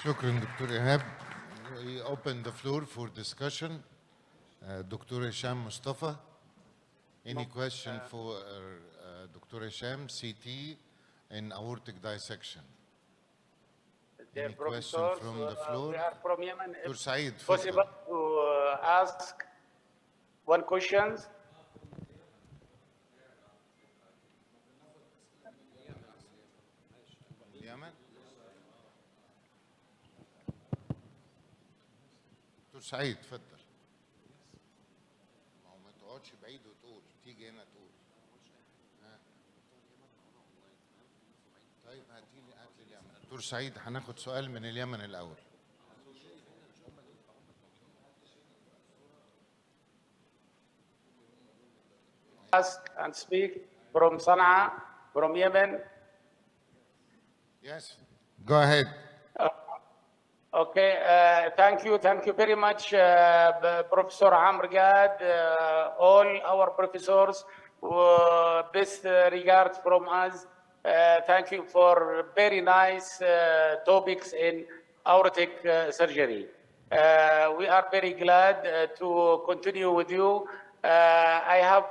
شكرا دكتور إيهاب. We open the floor for discussion. Dr. Hisham Mustafa. Any question for Dr. Hisham, CT and aortic dissection? Any question from the floor? We are from Yemen. Dr. Saeed, Possible to ask one question? اليمن. دكتور سعيد تفضل. ما هو ما تقعدش بعيد وتقول، تيجي هنا تقول. طيب هات لي اليمن. دكتور سعيد هناخد سؤال من اليمن الأول. Ask and speak from Sana'a, from Yemen. Yes, go ahead. Okay, thank you very much, Professor Amr Gad, all our professors. Best regards from us. Thank you for very nice topics in aortic surgery. We are very glad to continue with you. I have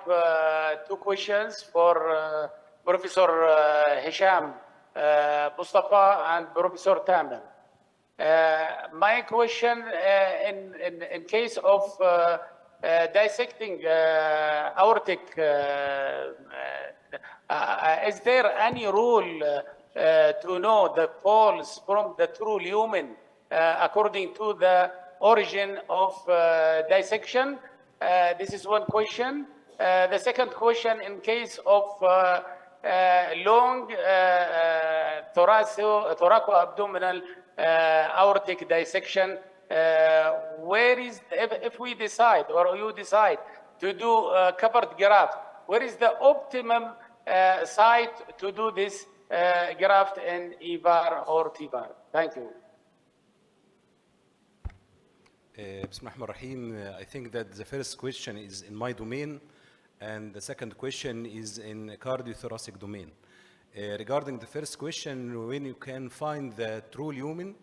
two questions for Professor Hisham Mustafa and Professor Tamer. My question, in case of dissecting aortic, is there any rule to know the falls from the true lumen according to the origin of dissection? This is one question. The second question, in case of long thoraco-abdominal aortic dissection, where is, if we decide or you decide to do covered graft, where is the optimum site to do this graft in EVAR or TVAR? Thank you. Bismillahirrahmanirrahim. I think that the first question is in my domain, and the second question is in cardiothoracic domain. Regarding the first question, when you can find the true lumen,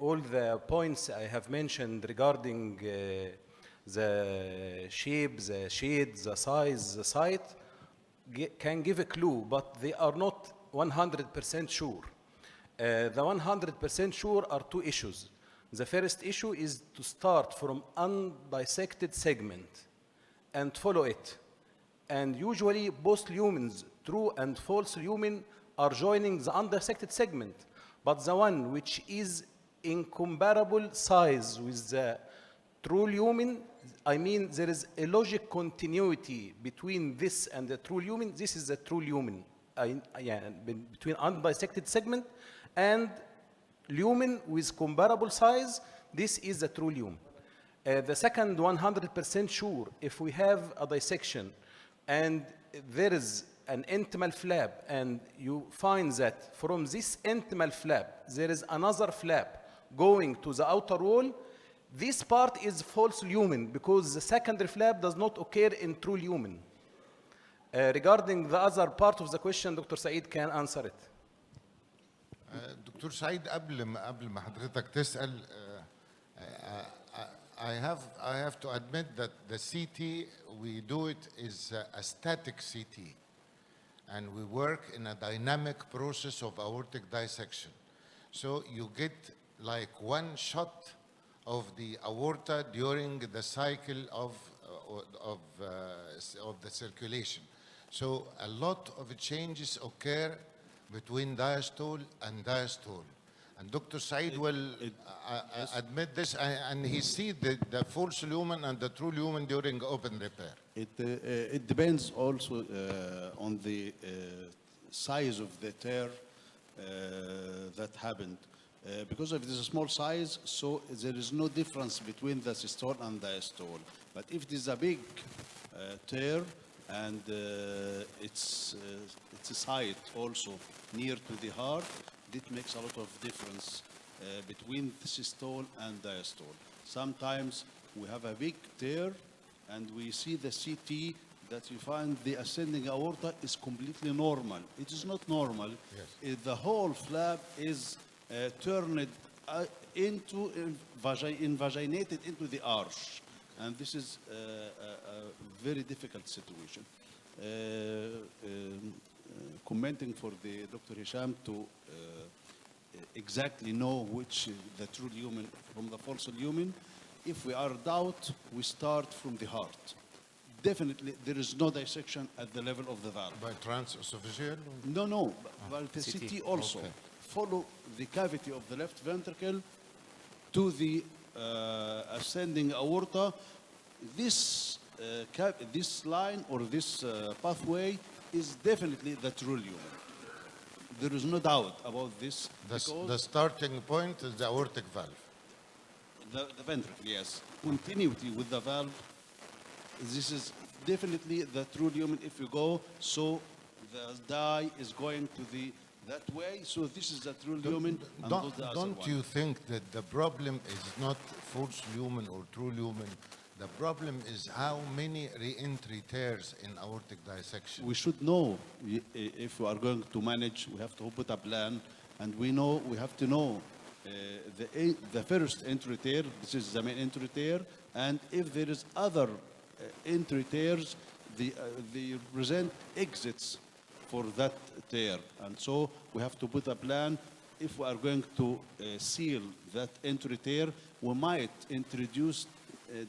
all the points I have mentioned regarding the shape, the shade, the size, the site, can give a clue, but they are not 100% sure. The 100% sure are two issues. The first issue is to start from undissected segment and follow it. And usually both lumens, true and false lumen, are joining the undissected segment. But the one which is incomparable size with the true lumen, I mean there is a logic continuity between this and the true lumen. This is the true lumen, between undissected segment and lumen with comparable size. This is the true lumen. The second 100% sure, if we have a dissection and there is an intimal flap and you find that from this intimal flap there is another flap going to the outer wall, this part is false lumen because the secondary flap does not occur in true lumen. Regarding the other part of the question, Dr. Saeed can answer it. دكتور سعيد قبل ما حضرتك تسأل I have to admit that the CT we do it is a static CT and we work in a dynamic process of aortic dissection. So you get like one shot of the aorta during the cycle of the circulation. So a lot of changes occur between diastole and diastole. And Dr. Saeed will admit this, and he sees the false lumen and the true lumen during open repair. It depends also on the size of the tear that happened. Because if it is a small size, so there is no difference between the systole and diastole. But if it is a big tear and it's a site also near to the heart, it makes a lot of difference between the systole and diastole. Sometimes we have a big tear and we see the CT that you find the ascending aorta is completely normal. It is not normal. Yes. The whole flap is turned into invaginated into the arch, and this is a very difficult situation. Commenting for the Dr. Hisham to exactly know which the true lumen from the false lumen. If we are doubt, we start from the heart. Definitely, there is no dissection at the level of the valve. By transesophageal? No, but the CT also Okay. follow the cavity of the left ventricle to the ascending aorta. This this line or this pathway is definitely the true lumen. There is no doubt about this. The starting point is the aortic valve. The ventricle, yes. Continuity with the valve. This is definitely the true lumen. If you go, so the dye is going to that way. So this is the true lumen. And those the other Don't one. you think that the problem is not false lumen or true lumen? The problem is how many re-entry tears in aortic dissection. We should know if we are going to manage. We have to put a plan, and we have to know the first entry tear. This is the main entry tear, and if there is other entry tears, they present exits for that tear, and so we have to put a plan. If we are going to seal that entry tear, we might introduce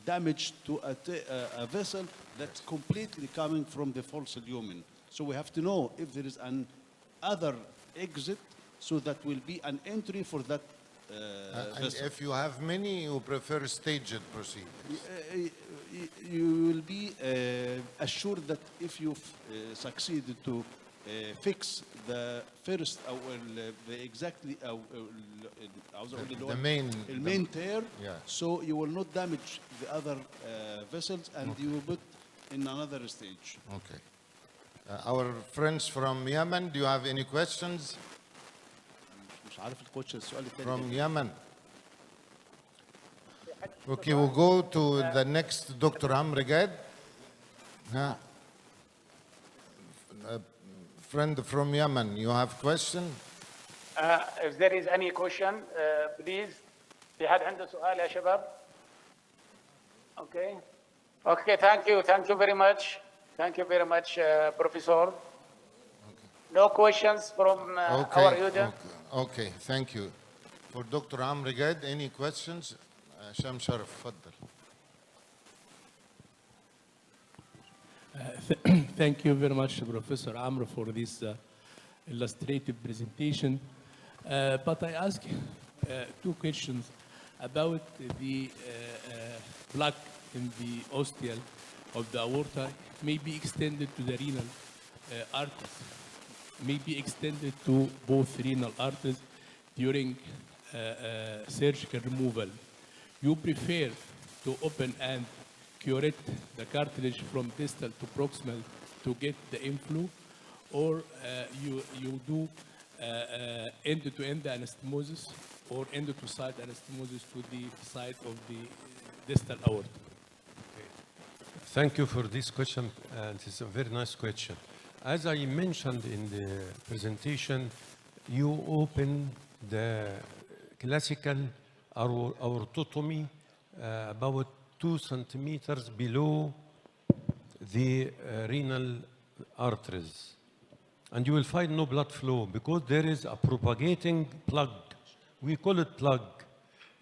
damage to a vessel that's completely coming from the false lumen. So we have to know if there is an other exit, so that will be an entry for that And vessel. if you have many, you prefer staged procedures. You will be assured that if you succeed to fix the first the exactly The main tear, yeah. so you will not damage the other vessels, and you will put in another stage. Okay. Our friends from Yemen, do you have any questions? مش عارف الكوتش السؤال الثاني. From Yemen. Okay, we'll go to the next Dr. Amr Gad. Friend from Yemen, you have question? If there is any question, please. في حد عنده سؤال يا شباب؟ Okay. Okay, thank you very much. Thank you very much, Professor. No questions from our audience? Okay, thank you. For Dr. Amr Gad, any questions? Sham Sharaf, faddal. Thank you very much, Professor Amr, for this illustrative presentation. But I ask two questions about the plaque in the ostial of the aorta, may be extended to the renal arteries, may be extended to both renal arteries during surgical removal. You prefer to open and curate the cartilage from distal to proximal to get the inflow, or you do end-to-end anastomosis or end-to-side anastomosis to the side of the distal aorta? Thank you for this question, and it's a very nice question. As I mentioned in the presentation, you open the classical aortotomy about 2 centimeters below the renal arteries. And you will find no blood flow because there is a propagating plug. We call it plug.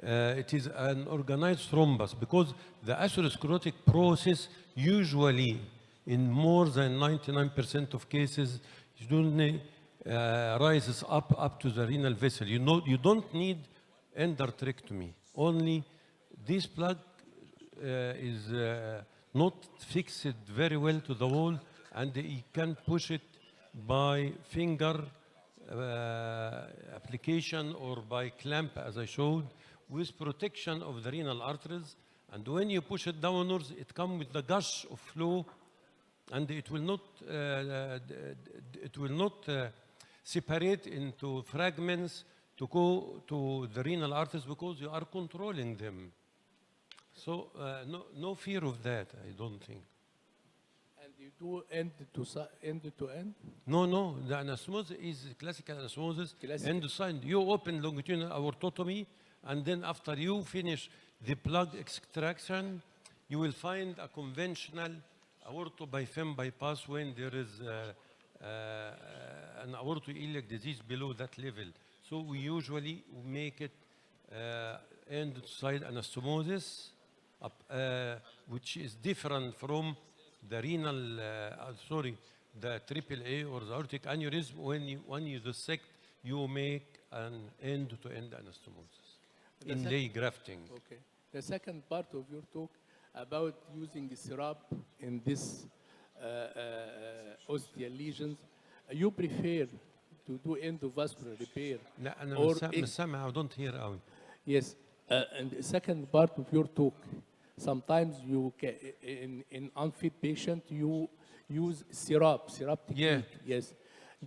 It is an organized thrombus because the atherosclerotic process usually in more than 99% of cases usually rises up to the renal vessel. You don't need endarterectomy. Only this plug is not fixed very well to the wall, and you can push it by finger application or by clamp, as I showed, with protection of the renal arteries. And when you push it downwards, it comes with the gush of flow, and it will not separate into fragments to go to the renal arteries because you are controlling them. So no fear of that, I don't think. And you do end to end? No, the anastomosis is classical anastomosis. Classical. End side, you open longitudinal aortotomy, and then after you finish the plug extraction, you will find a conventional aortobiphym bypass when there is an aortoiliac disease below that level. So we usually make it end side anastomosis, which is different from the renal, the AAA or the aortic aneurysm. When you dissect, you make an end-to-end anastomosis in lay grafting. Okay. The second part of your talk about using syrup in this osteal lesions, you prefer to do endovascular repair لا أنا or مش سامع. I don't hear قوي. yes, and the second part of your talk, sometimes you in unfit patient you use syrup technique. Yeah. Yes.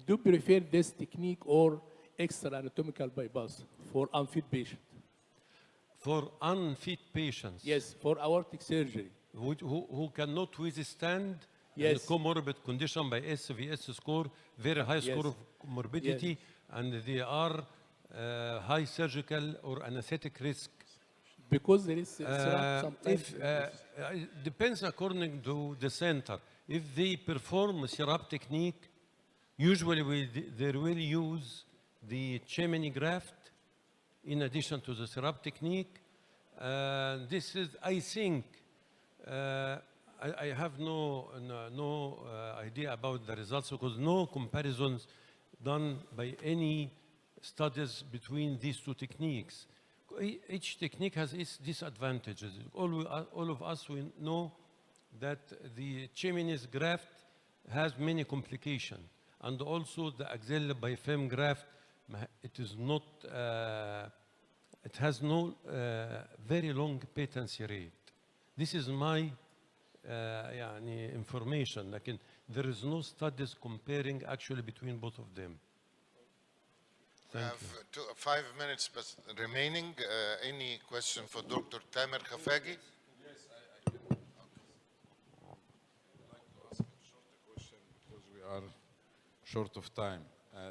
Do you prefer this technique or extra anatomical bypass for unfit patient? For unfit patients Yes, for aortic surgery. who cannot withstand Yes. the comorbid condition by SVS score, very high score Yes. of morbidity, and they are high surgical or anesthetic risk. Because there is syrup sometimes. It depends according to the center. If they perform syrup technique, usually they will use the Chemini graft in addition to the syrup technique. This is, I think, I have no idea about the results because no comparisons done by any studies between these two techniques. Each technique has its disadvantages. All of us, we know that the Chemini's graft has many complications. And also the axillary biphym graft, it is not, it has no very long patency rate. This is my information. Like there is no studies comparing actually between both of them. We have 5 minutes remaining. Any question for Dr. Tamer Khafagi? Yes, I would like to ask a short question because we are short of time.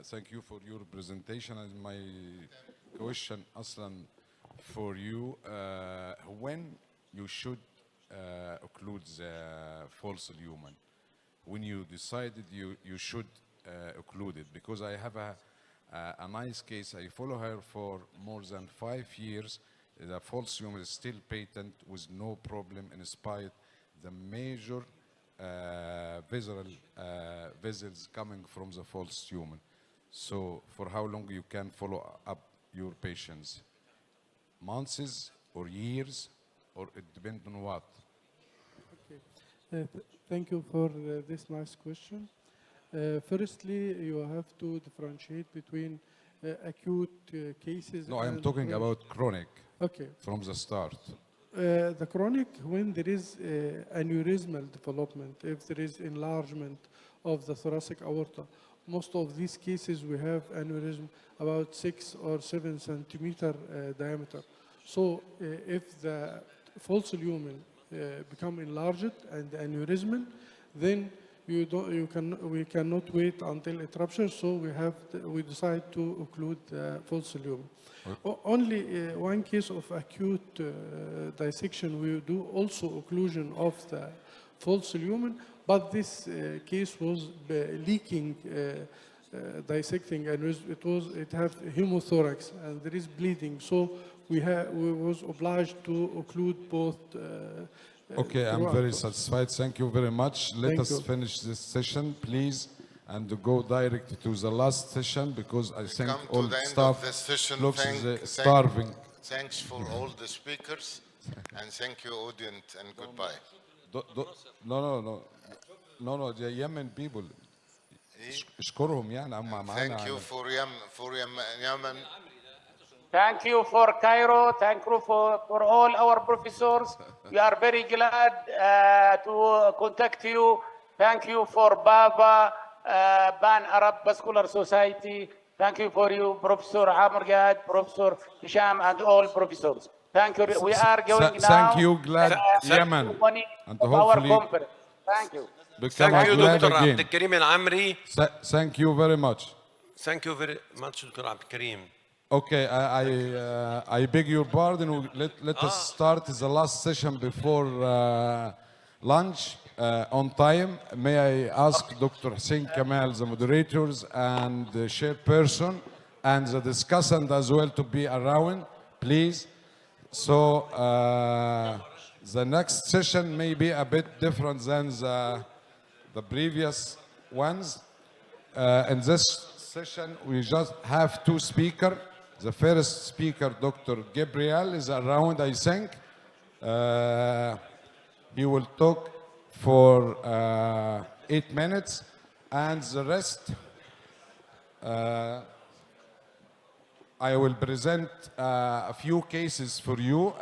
Thank you for your presentation. And my question, Aslan, for you, when you should occlude the false lumen? When you decided you should occlude it? Because I have a nice case. I follow her for more than 5 years. The false lumen is still patent with no problem in spite the major vessels coming from the false lumen. So for how long you can follow up your patients? Months or years, or it depends on what? Thank you for this nice question. Firstly, you have to differentiate between acute cases. No, I am and talking about chronic Okay. from the start. The chronic, when there is aneurysmal development, if there is enlargement of the thoracic aorta, most of these cases we have aneurysm about 6 or 7 centimeter diameter. So if the false lumen become enlarged and aneurysmal, then we cannot wait until it ruptures. So we decide to occlude the false lumen. Only one case of acute dissection, we do also occlusion of the false lumen, but this case was leaking, dissecting, and it had hemothorax, and there is bleeding. So we was obliged to occlude both. Okay, I'm throughout. very satisfied. Thank you very much. Let Thank us you. finish this session, please, and go direct to the last session because I think Come to all the end staff of this session. looks Thank- starving. Thanks for all the speakers, and thank you, audience, and goodbye. No, the Yemen people. اشكرهم يعني هم معانا. Thank you for Yemen. Thank you for Cairo. Thank you for all our professors. We are very glad to contact you. Thank you for Baba, Pan Arab Vascular Society. Thank you for you, Professor Amr Gad, Professor Hisham, and all professors. Thank you. We are going now. Thank you, glad Yemen. ceremony And of our hopefully conference. Thank you. become Thank you, glad Dr. again. Abdelkarim Al-Amri. Thank you very much. Thank you very much, Dr. Abdelkarim. Okay, I beg your pardon. Let us start the last session before lunch on time. May I ask Dr. Hussein Kamal, the moderators and the chairperson, and the discussant as well to be around, please. So the next session may be a bit different than the previous ones. In this session, we just have two speakers. The first speaker, Dr. Gabriel, is around, I think. He will talk for 8 minutes, and the rest, I will present a few cases for you.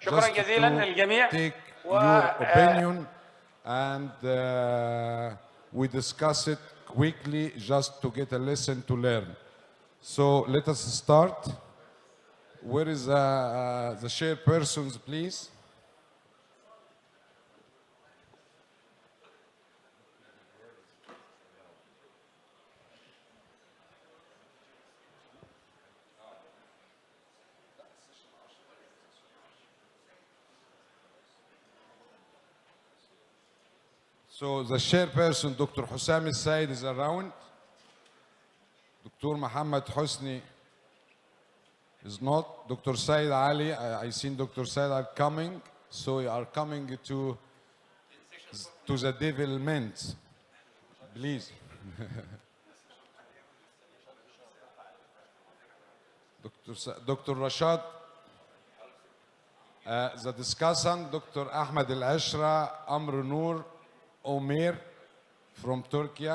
شكرا جزيلا للجميع. Take your opinion, and we discuss it quickly just to get a lesson to learn. So let us start. Where is the chairpersons, please? So the chairperson, Dr. Hussam Said, is around. Dr. Muhammad Hosni is not. Dr. Said Ali, I seen Dr. Said are coming. So you are coming to the development, please. Dr. Rashad, the discussant, Dr. Ahmed Al-Ashra, Amr Noor, Omer from Turkey.